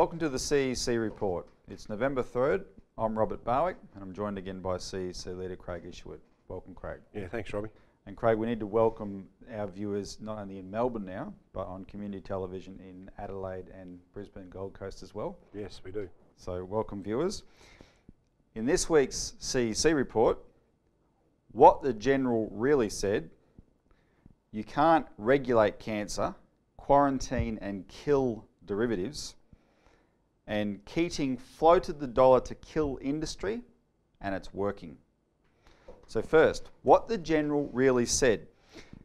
Welcome to the CEC Report. It's November 3rd. I'm Robert Barwick and I'm joined again by CEC leader Craig Isherwood. Welcome, Craig. Yeah, thanks, Robbie. And Craig, we need to welcome our viewers not only in Melbourne now, but on community television in Adelaide and Brisbane Gold Coast as well. Yes, we do. So welcome, viewers. In this week's CEC Report, what the General really said: you can't regulate cancer, quarantine and kill derivatives, and Keating floated the dollar to kill industry, and it's working. So first, what the General really said.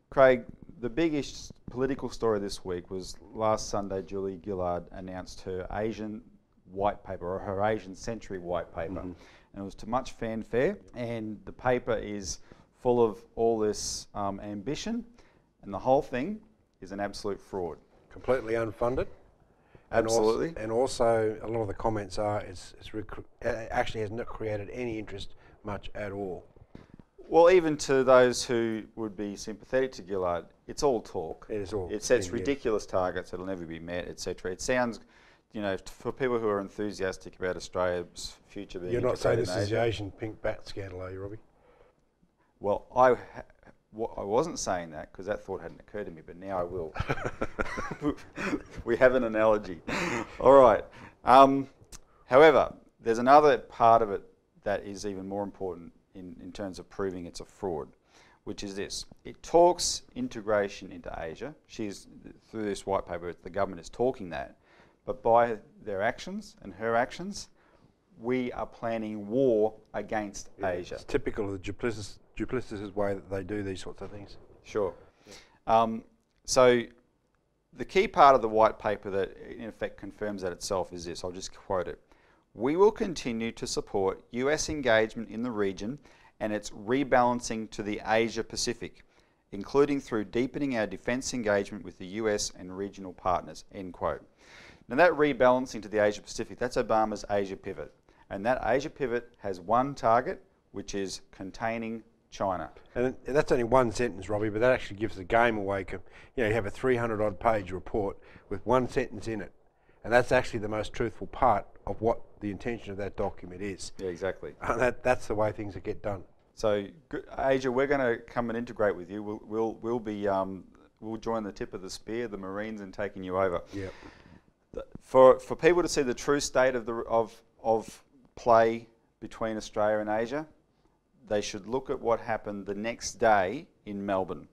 Craig, the biggest political story this week was last Sunday Julie Gillard announced her Asian white paper, or her Asian Century white paper. And it was to much fanfare, and the paper is full of all this ambition, and the whole thing is an absolute fraud. Completely unfunded. Absolutely. And also a lot of the comments are it actually has not created any interest much at all. Well, even to those who would be sympathetic to Gillard, it's all talk. It is all. It sets ridiculous targets that'll never be met, etc. It sounds, you know, for people who are enthusiastic about Australia's future being You're not saying this in Asia, is the Asian pink bat scandal, are you, Robbie? Well, I wasn't saying that because that thought hadn't occurred to me, but now I will. We have an analogy. All right. However, there's another part of it that is even more important in terms of proving it's a fraud, which is this. It talks integration into Asia. Through this white paper, the government is talking that, but by their actions and her actions, we are planning war against Asia. It's typical of the duplicitous way that they do these sorts of things. Sure. So the key part of the white paper that in effect confirms that itself is this. I'll just quote it. We will continue to support US engagement in the region and its rebalancing to the Asia Pacific, including through deepening our defence engagement with the US and regional partners, end quote. Now that rebalancing to the Asia Pacific, that's Obama's Asia pivot. And that Asia pivot has one target, which is containing China. And that's only one sentence, Robbie, but that actually gives the game away. You know, you have a 300-odd page report with one sentence in it, and that's actually the most truthful part of what the intention of that document is. Yeah, exactly. And that's the way things get done. So, Asia, we're going to come and integrate with you. We'll join the tip of the spear, the Marines, in taking you over. Yep. For people to see the true state of play between Australia and Asia, they should look at what happened the next day in Melbourne,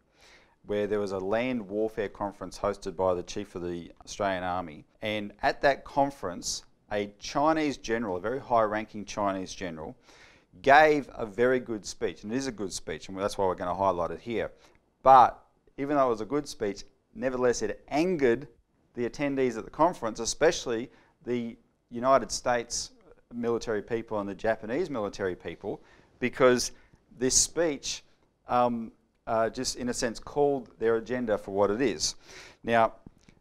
where there was a land warfare conference hosted by the Chief of the Australian Army. And at that conference, a Chinese general, a very high-ranking Chinese general, gave a very good speech. And it is a good speech, and that's why we're going to highlight it here. But even though it was a good speech, nevertheless it angered the attendees at the conference, especially the United States military people and the Japanese military people, because this speech just in a sense called their agenda for what it is. Now,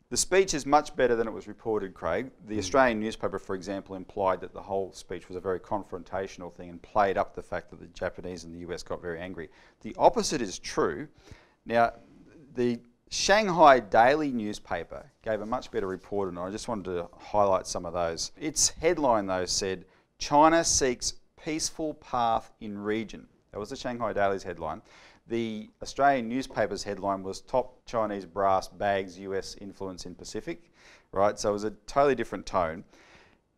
the speech is much better than it was reported, Craig. The Australian newspaper, for example, implied that the whole speech was a very confrontational thing and played up the fact that the Japanese and the US got very angry. The opposite is true. Now, the Shanghai Daily newspaper gave a much better report, and I just wanted to highlight some of those. Its headline, though, said, "China seeks peaceful path in region." That was the Shanghai Daily's headline. The Australian newspaper's headline was "Top Chinese Brass Bags US Influence in Pacific." Right, so it was a totally different tone.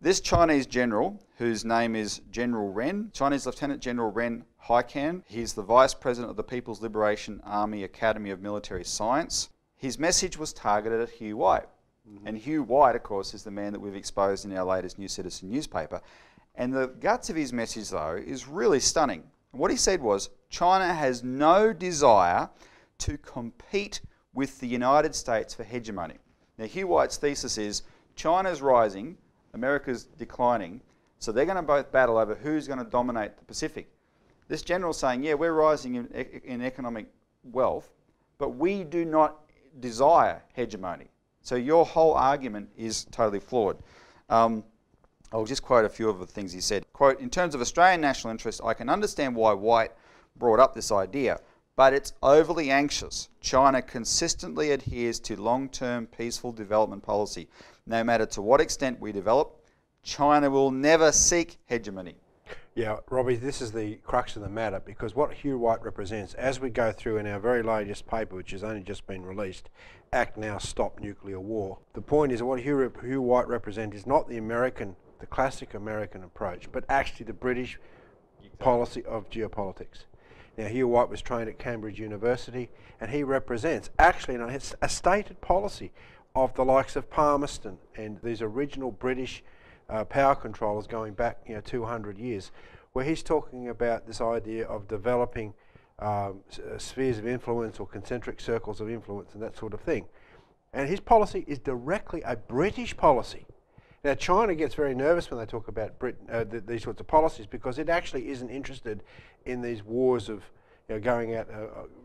This Chinese general, whose name is General Ren, Chinese Lieutenant General Ren Haikan, he's the Vice President of the People's Liberation Army Academy of Military Science. His message was targeted at Hugh White. And Hugh White, of course, is the man that we've exposed in our latest New Citizen newspaper. And the guts of his message, though, is really stunning. What he said was, China has no desire to compete with the United States for hegemony. Now, Hugh White's thesis is, China's rising, America's declining, so they're going to both battle over who's going to dominate the Pacific. This general's saying, yeah, we're rising in economic wealth, but we do not desire hegemony. So your whole argument is totally flawed. I'll just quote a few of the things he said. Quote, "In terms of Australian national interest, I can understand why White brought up this idea, but it's overly anxious. China consistently adheres to long-term peaceful development policy. No matter to what extent we develop, China will never seek hegemony. Yeah, Robbie, this is the crux of the matter, because what Hugh White represents, as we go through in our very latest paper, which has only just been released, Act Now, Stop Nuclear War, the point is that what Hugh White represents is not the classic American approach, but actually the British policy of geopolitics. Now, Hugh White was trained at Cambridge University, and he represents actually a stated policy of the likes of Palmerston and these original British power controllers going back 200 years, where he's talking about this idea of developing spheres of influence or concentric circles of influence and that sort of thing. And his policy is directly a British policy. Now, China gets very nervous when they talk about these sorts of policies, because it actually isn't interested in these wars of going out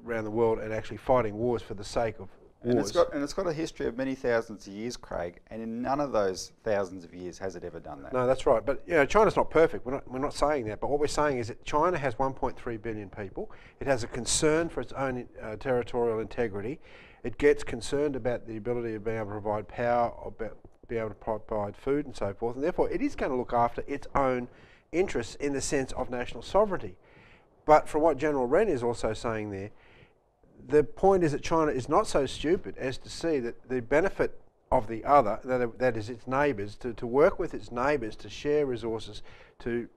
around the world and actually fighting wars for the sake of wars. And it's got a history of many thousands of years, Craig, and in none of those thousands of years has it ever done that. No, that's right. But China's not perfect. We're not saying that. But what we're saying is that China has 1.3 billion people. It has a concern for its own territorial integrity. It gets concerned about the ability of being able to provide power, or be able to provide food and so forth, and therefore it is going to look after its own interests in the sense of national sovereignty. But from what General Wren is also saying there, the point is that China is not so stupid as to see that the benefit of the other, that is its neighbours, to work with its neighbours, to share resources, to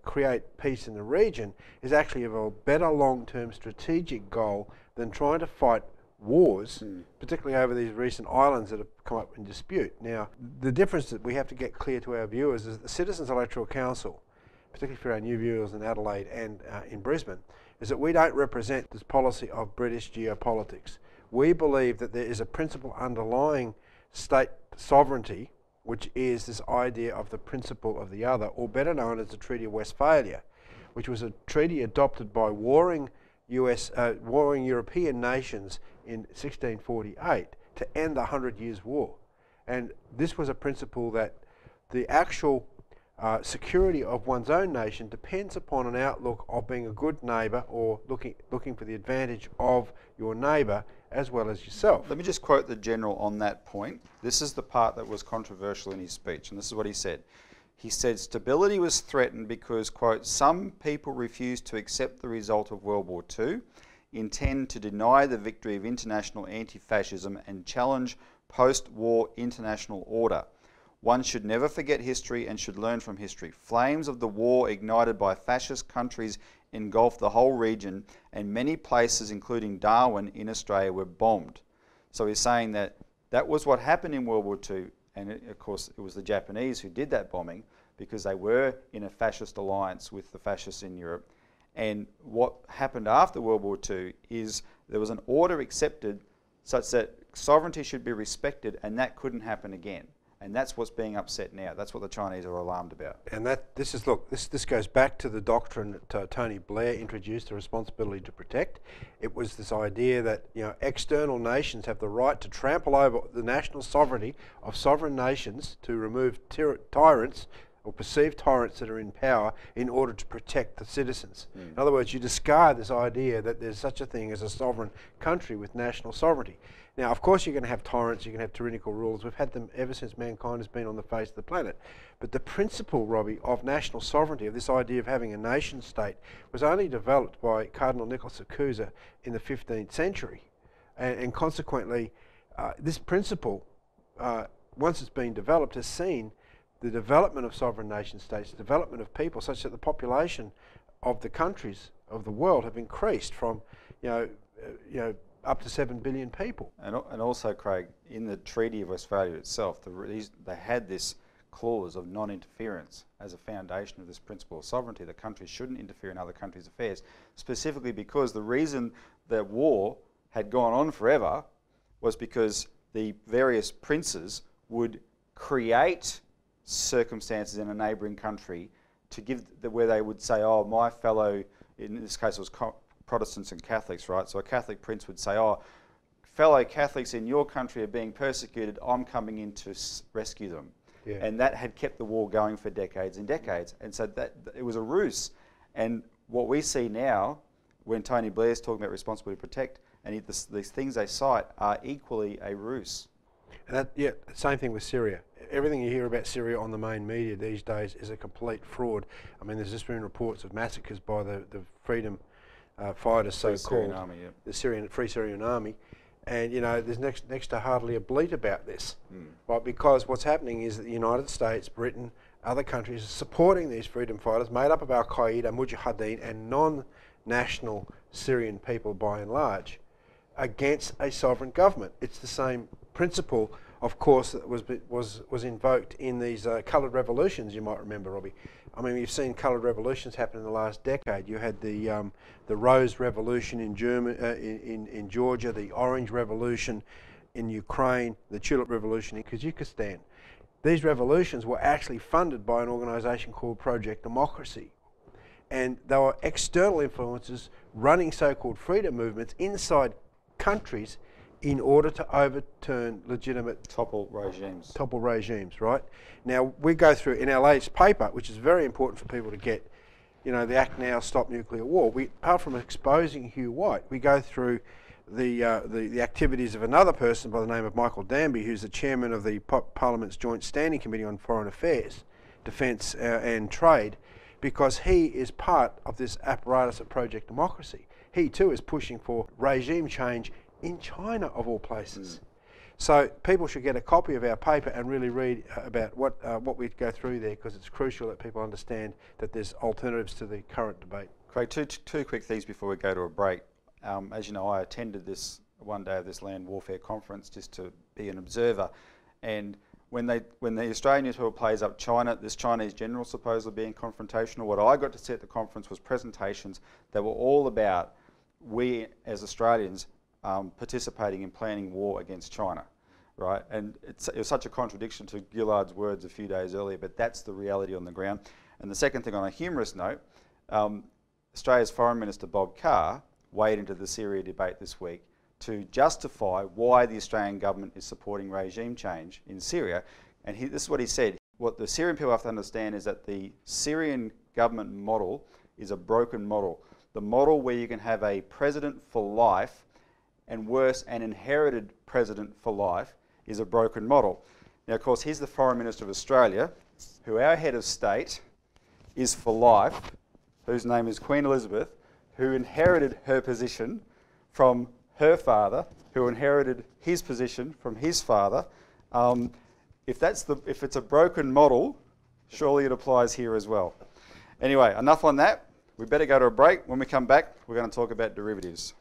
create peace in the region, is actually of a better long-term strategic goal than trying to fight wars, particularly over these recent islands that have come up in dispute. Now, the difference that we have to get clear to our viewers is that the Citizens Electoral Council, particularly for our new viewers in Adelaide and in Brisbane, is that we don't represent this policy of British geopolitics. We believe that there is a principle underlying state sovereignty, which is this idea of the principle of the other, or better known as the Treaty of Westphalia, which was a treaty adopted by warring European nations in 1648 to end the 100 Years' War. And this was a principle that the actual security of one's own nation depends upon an outlook of being a good neighbour, or looking for the advantage of your neighbour as well as yourself. Let me just quote the General on that point. This is the part that was controversial in his speech, and this is what he said. He said stability was threatened because, quote, some people refused to accept the result of World War II, intend to deny the victory of international anti-fascism and challenge post-war international order. One should never forget history and should learn from history. Flames of the war ignited by fascist countries engulfed the whole region, and many places, including Darwin in Australia, were bombed. So he's saying that that was what happened in World War II, and of course it was the Japanese who did that bombing because they were in a fascist alliance with the fascists in Europe. And what happened after World War II is there was an order accepted such that sovereignty should be respected, and that couldn't happen again. And that's what's being upset now. That's what the Chinese are alarmed about. And this goes back to the doctrine that Tony Blair introduced, the responsibility to protect. It was this idea that external nations have the right to trample over the national sovereignty of sovereign nations to remove tyrants or perceived tyrants that are in power in order to protect the citizens. In other words, you discard this idea that there's such a thing as a sovereign country with national sovereignty. Now, of course, you're going to have tyrants, you're going to have tyrannical rulers. We've had them ever since mankind has been on the face of the planet. But the principle, Robbie, of national sovereignty, of this idea of having a nation state, was only developed by Cardinal Nicholas of Cusa in the 15th century. And consequently, this principle, once it's been developed, has seen the development of sovereign nation states, the development of people, such that the population of the countries of the world have increased from, up to 7 billion people. And also, Craig, in the Treaty of Westphalia itself, they had this clause of non-interference as a foundation of this principle of sovereignty, that countries shouldn't interfere in other countries' affairs, specifically because the reason that war had gone on forever was because the various princes would create circumstances in a neighbouring country to give where they would say, oh, my fellow, in this case it was Protestants and Catholics, right? So a Catholic prince would say, oh, fellow Catholics in your country are being persecuted, I'm coming in to rescue them. Yeah. And that had kept the war going for decades and decades. And so that it was a ruse. And what we see now, when Tony Blair's talking about responsibility to protect, and these things they cite are equally a ruse. And that, yeah, same thing with Syria. Everything you hear about Syria on the main media these days is a complete fraud. I mean, there's just been reports of massacres by the freedom fighters, so-called, the Free Syrian Army, and you know, there's next to hardly a bleat about this, right? Because what's happening is that the United States, Britain, other countries are supporting these freedom fighters made up of Al-Qaeda, Mujahideen, and non-national Syrian people by and large, against a sovereign government. It's the same principle, of course, that was invoked in these coloured revolutions. You might remember, Robbie. I mean, you've seen coloured revolutions happen in the last decade. You had the Rose Revolution in in Georgia, the Orange Revolution in Ukraine, the Tulip Revolution in Kazakhstan. These revolutions were actually funded by an organisation called Project Democracy, and they were external influences running so-called freedom movements inside countries in order to overturn legitimate topple regimes, right? Now, we go through in our latest paper, which is very important for people to get, you know, the Act Now, Stop Nuclear War. We, apart from exposing Hugh White, we go through the activities of another person by the name of Michael Danby, who's the chairman of the Parliament's Joint Standing Committee on Foreign Affairs, Defence and Trade, because he is part of this apparatus of Project Democracy. He too is pushing for regime change in China, of all places. So people should get a copy of our paper and really read about what we go through there, because it's crucial that people understand that there's alternatives to the current debate. Craig, two quick things before we go to a break. As you know, I attended this one day of this land warfare conference just to be an observer, and when the Australian newspaper plays up China, this Chinese general supposedly being confrontational, what I got to see at the conference was presentations that were all about we as Australians participating in planning war against China, right? And it was such a contradiction to Gillard's words a few days earlier, but that's the reality on the ground. And the second thing, on a humorous note, Australia's Foreign Minister Bob Carr weighed into the Syria debate this week to justify why the Australian government is supporting regime change in Syria. And this is what he said. What the Syrian people have to understand is that the Syrian government model is a broken model. The model where you can have a president for life, and worse, an inherited president for life, is a broken model. Now, of course, here's the Foreign Minister of Australia, who our head of state is for life, whose name is Queen Elizabeth, who inherited her position from her father, who inherited his position from his father. If it's a broken model, surely it applies here as well. Anyway, enough on that. We better go to a break. When we come back, we're going to talk about derivatives.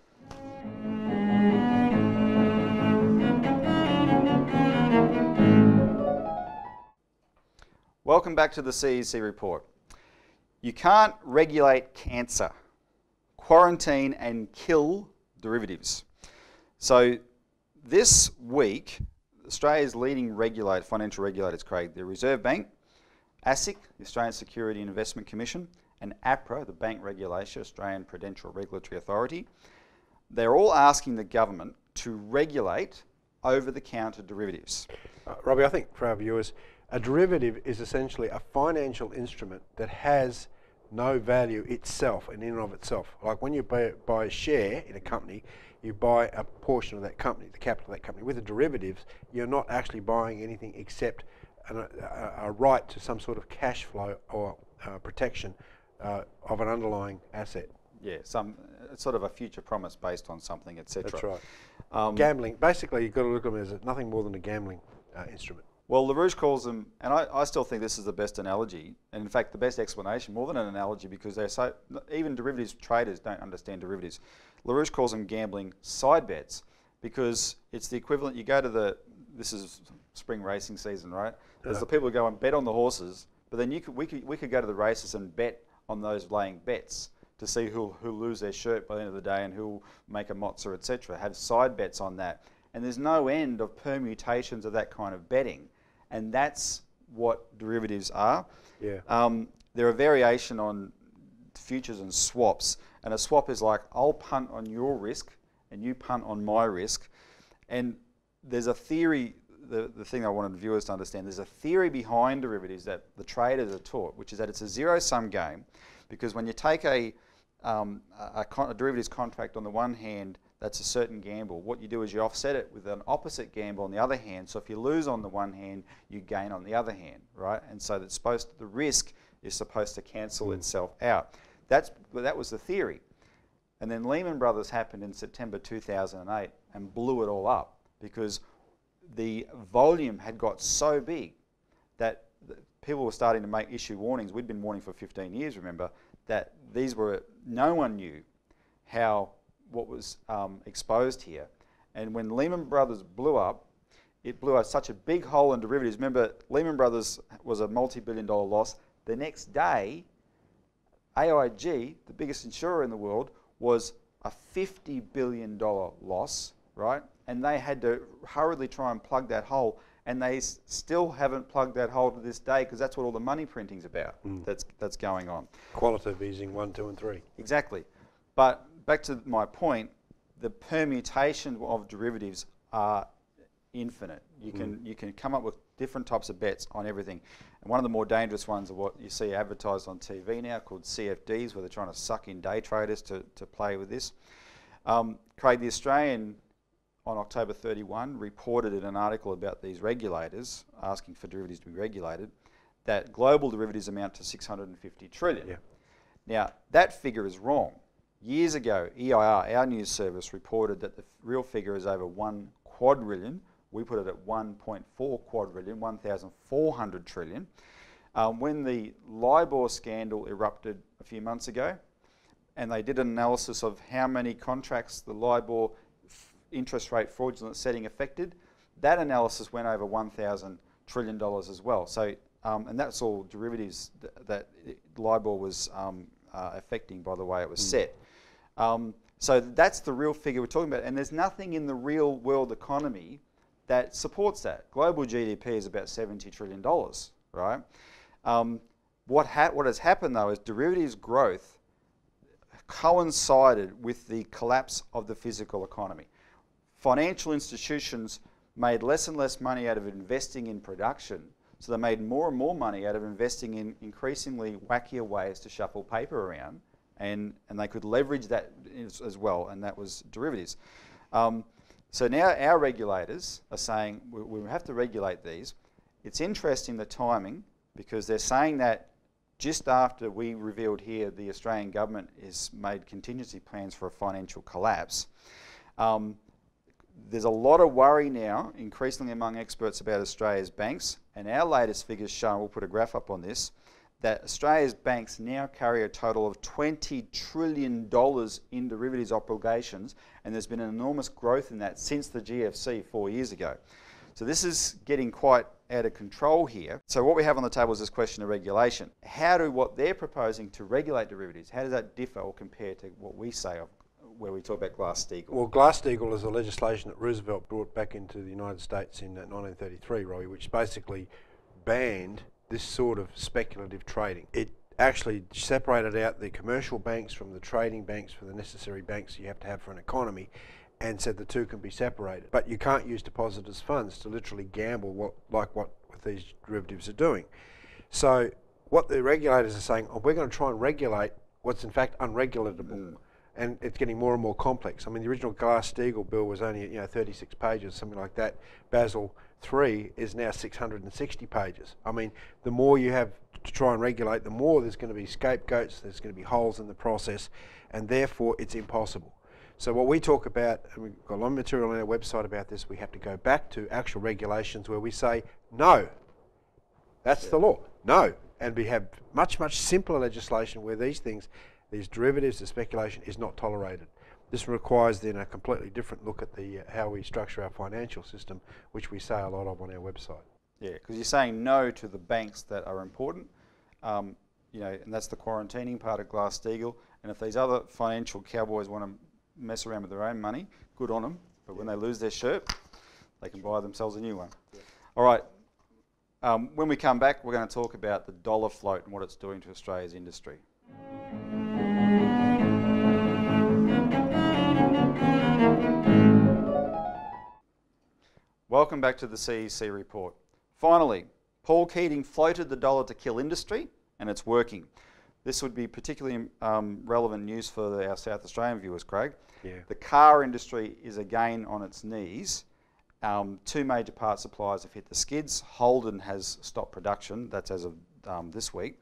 Welcome back to the CEC Report. You can't regulate cancer, quarantine and kill derivatives. So this week, Australia's leading financial regulators, Craig, the Reserve Bank, ASIC, the Australian Security and Investment Commission, and APRA, the bank regulator, Australian Prudential Regulatory Authority, they're all asking the government to regulate over-the-counter derivatives. Robbie, I think for our viewers, a derivative is essentially a financial instrument that has no value itself and in and of itself. Like when you buy a share in a company, you buy a portion of that company, the capital of that company. With the derivatives, you're not actually buying anything except a right to some sort of cash flow or protection of an underlying asset. Yeah, it's sort of a future promise based on something, etc. That's right. Gambling, basically you've got to look at them as nothing more than a gambling instrument. Well, LaRouche calls them, and I still think this is the best analogy, and in fact the best explanation, more than an analogy, because they're even derivatives traders don't understand derivatives. LaRouche calls them gambling side bets, because it's the equivalent. You go to this is spring racing season, right? There's the people who go and bet on the horses, but then we could go to the races and bet on those laying bets to see who'll lose their shirt by the end of the day and who'll make a mozza, etc. Have side bets on that, and there's no end of permutations of that kind of betting. And that's what derivatives are. Yeah. They're a variation on futures and swaps. And a swap is like, I'll punt on your risk and you punt on my risk. And there's a theory, the thing I wanted viewers to understand, there's a theory behind derivatives that the traders are taught, which is that it's a zero-sum game, because when you take a derivatives contract on the one hand, That's a certain gamble. What you do is you offset it with an opposite gamble on the other hand. So if you lose on the one hand, you gain on the other hand, right? And so that's the risk is supposed to cancel itself out. That was the theory. And then Lehman Brothers happened in September 2008 and blew it all up because the volume had got so big that people were starting to issue warnings. We'd been warning for 15 years, remember, that no one knew what was exposed here. And when Lehman Brothers blew up, it blew out such a big hole in derivatives. Remember, Lehman Brothers was a multi-billion-dollar loss. The next day, AIG, the biggest insurer in the world, was a $50 billion loss, right? And they had to hurriedly try and plug that hole, and they still haven't plugged that hole to this day because that's what all the money printing's about. That's going on. Qualitative easing 1, 2 and 3. Exactly. But back to my point, the permutation of derivatives are infinite. You can come up with different types of bets on everything. And one of the more dangerous ones are what you see advertised on TV now called CFDs, where they're trying to suck in day traders to play with this. Craig, the Australian on October 31 reported in an article about these regulators asking for derivatives to be regulated that global derivatives amount to 650 trillion. Yeah. Now, that figure is wrong. Years ago, EIR, our news service, reported that the real figure is over 1 quadrillion. We put it at 1.4 quadrillion, 1,400 trillion. When the LIBOR scandal erupted a few months ago, and they did an analysis of how many contracts the LIBOR interest rate fraudulent setting affected, that analysis went over $1,000 trillion as well. So, and that's all derivatives that LIBOR was affecting by the way it was set. So that's the real figure we're talking about, and there's nothing in the real world economy that supports that. Global GDP is about $70 trillion, right? What has happened though is derivatives growth coincided with the collapse of the physical economy. Financial institutions made less and less money out of investing in production, so they made more and more money out of investing in increasingly wackier ways to shuffle paper around, and they could leverage that as well, and that was derivatives. So now our regulators are saying we have to regulate these. It's interesting, the timing, because they're saying that just after we revealed here the Australian government has made contingency plans for a financial collapse. There's a lot of worry now, increasingly among experts, about Australia's banks, and our latest figures show, we'll put a graph up on this, that Australia's banks now carry a total of $20 trillion in derivatives obligations, and there's been an enormous growth in that since the GFC 4 years ago. So this is getting quite out of control here. So what we have on the table is this question of regulation. How do what they're proposing to regulate derivatives, how does that differ or compare to what we say of where we talk about Glass-Steagall? Well, Glass-Steagall is a legislation that Roosevelt brought back into the United States in 1933, Robbie, which basically banned this sort of speculative trading. It actually separated out the commercial banks from the trading banks for the necessary banks you have to have for an economy, and said the two can be separated. But you can't use depositors' funds to literally gamble like what these derivatives are doing. So what the regulators are saying, we're going to try and regulate what's in fact unregulatable. And it's getting more and more complex. I mean, the original Glass-Steagall bill was only 36 pages, something like that. Basel III is now 660 pages. I mean, the more you have to try and regulate, the more there's going to be scapegoats, there's going to be holes in the process, and therefore it's impossible. So what we talk about, and we've got a lot of material on our website about this, we have to go back to actual regulations where we say, no, that's the law, no. And we have much, much simpler legislation where these things, these derivatives, the speculation is not tolerated. This requires then a completely different look at how we structure our financial system, which we say a lot of on our website. Yeah, because you're saying no to the banks that are important, and that's the quarantining part of Glass-Steagall. And if these other financial cowboys want to mess around with their own money, good on them. But when they lose their shirt, they can buy themselves a new one. Yeah. All right. When we come back, we're going to talk about the dollar float and what it's doing to Australia's industry. Welcome back to the CEC Report. Finally, Paul Keating floated the dollar to kill industry, and it's working. this would be particularly relevant news for our South Australian viewers, Craig. Yeah. The car industry is again on its knees. Two major part suppliers have hit the skids. Holden has stopped production. That's as of this week.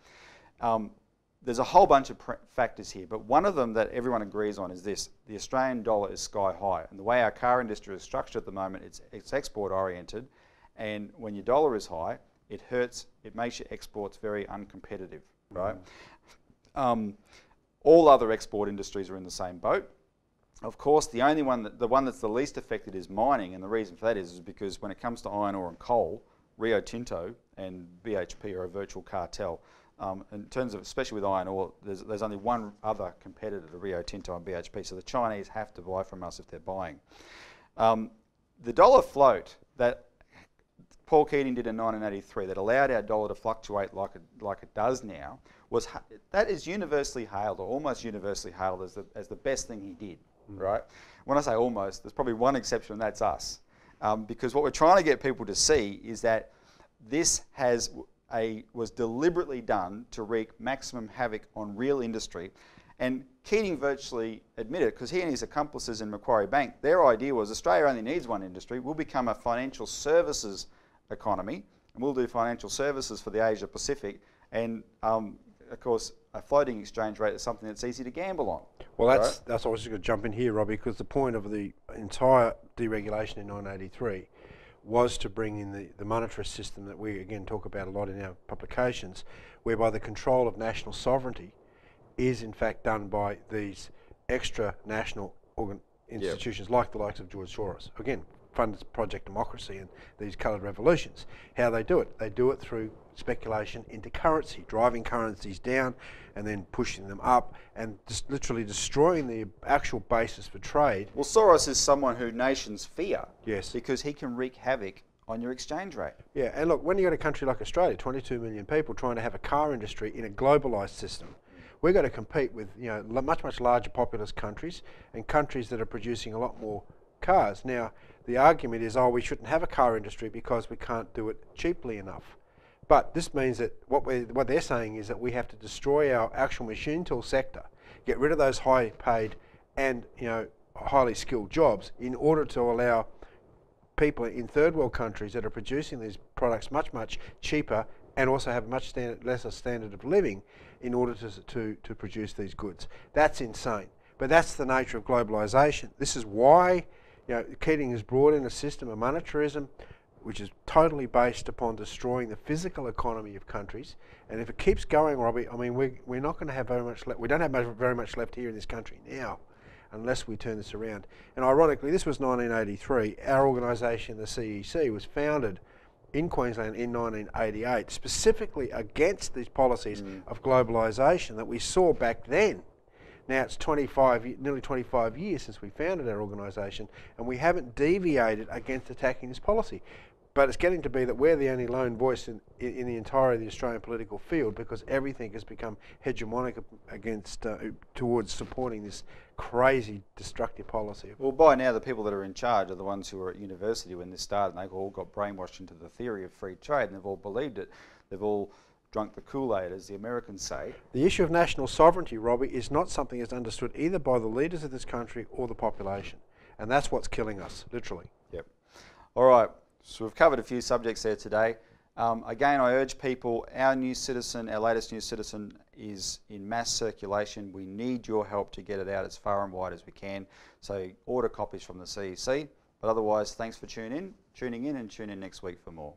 There's a whole bunch of factors here, but one of them that everyone agrees on is this: the Australian dollar is sky high, and the way our car industry is structured at the moment, it's export oriented, and when your dollar is high, it hurts. It makes your exports very uncompetitive, right? All other export industries are in the same boat. Of course, the one that's the least affected is mining, and the reason for that is because when it comes to iron ore and coal, Rio Tinto and BHP are a virtual cartel. In terms of, especially with iron ore, there's only one other competitor to Rio Tinto and BHP, so the Chinese have to buy from us if they're buying. The dollar float that Paul Keating did in 1983 that allowed our dollar to fluctuate like it does now that is universally hailed, or almost universally hailed, as the best thing he did. Right? When I say almost, there's probably one exception, and that's us, because what we're trying to get people to see is that this was deliberately done to wreak maximum havoc on real industry. And Keating virtually admitted, because he and his accomplices in Macquarie Bank, their idea was Australia only needs one industry. We'll become a financial services economy, and we'll do financial services for the Asia Pacific. And of course, a floating exchange rate is something that's easy to gamble on. Well, that's I was just going to jump in here, Robbie, because the point of the entire deregulation in 1983 was to bring in the monetary system that we again talk about a lot in our publications, whereby the control of national sovereignty is in fact done by these extra national institutions like the likes of George Soros. Again, funded Project Democracy and these coloured revolutions. How they do it? They do it through speculation into currency, driving currencies down and then pushing them up and just literally destroying the actual basis for trade. Well, Soros is someone who nations fear. Yes. Because he can wreak havoc on your exchange rate. Yeah, and look, when you got a country like Australia, 22 million people trying to have a car industry in a globalised system, we've got to compete with much larger populous countries and countries that are producing a lot more cars. Now, the argument is, we shouldn't have a car industry because we can't do it cheaply enough. But this means that what they're saying is that we have to destroy our actual machine tool sector, get rid of those high paid and highly skilled jobs in order to allow people in third world countries that are producing these products much cheaper and also have much lesser standard of living in order to produce these goods. That's insane. But that's the nature of globalisation. This is why Keating has brought in a system of monetarism which is totally based upon destroying the physical economy of countries. And if it keeps going, Robbie, I mean, we're not going to have very much left. We don't have very much left here in this country now unless we turn this around. And ironically, this was 1983. Our organisation, the CEC, was founded in Queensland in 1988, specifically against these policies of globalisation that we saw back then. Now it's nearly 25 years since we founded our organisation, and we haven't deviated against attacking this policy. But it's getting to be that we're the only lone voice in the entirety of the Australian political field, because everything has become hegemonic towards supporting this crazy destructive policy. Well, by now the people that are in charge are the ones who were at university when this started, and they all got brainwashed into the theory of free trade, and they've all believed it. They've all drunk the Kool-Aid, as the Americans say. The issue of national sovereignty, Robbie, is not something that's understood either by the leaders of this country or the population. And that's what's killing us, literally. Yep. All right. So we've covered a few subjects there today. Again, I urge people, our New Citizen, our latest New Citizen is in mass circulation. We need your help to get it out as far and wide as we can. So order copies from the CEC. But otherwise, thanks for tuning in and tune in next week for more.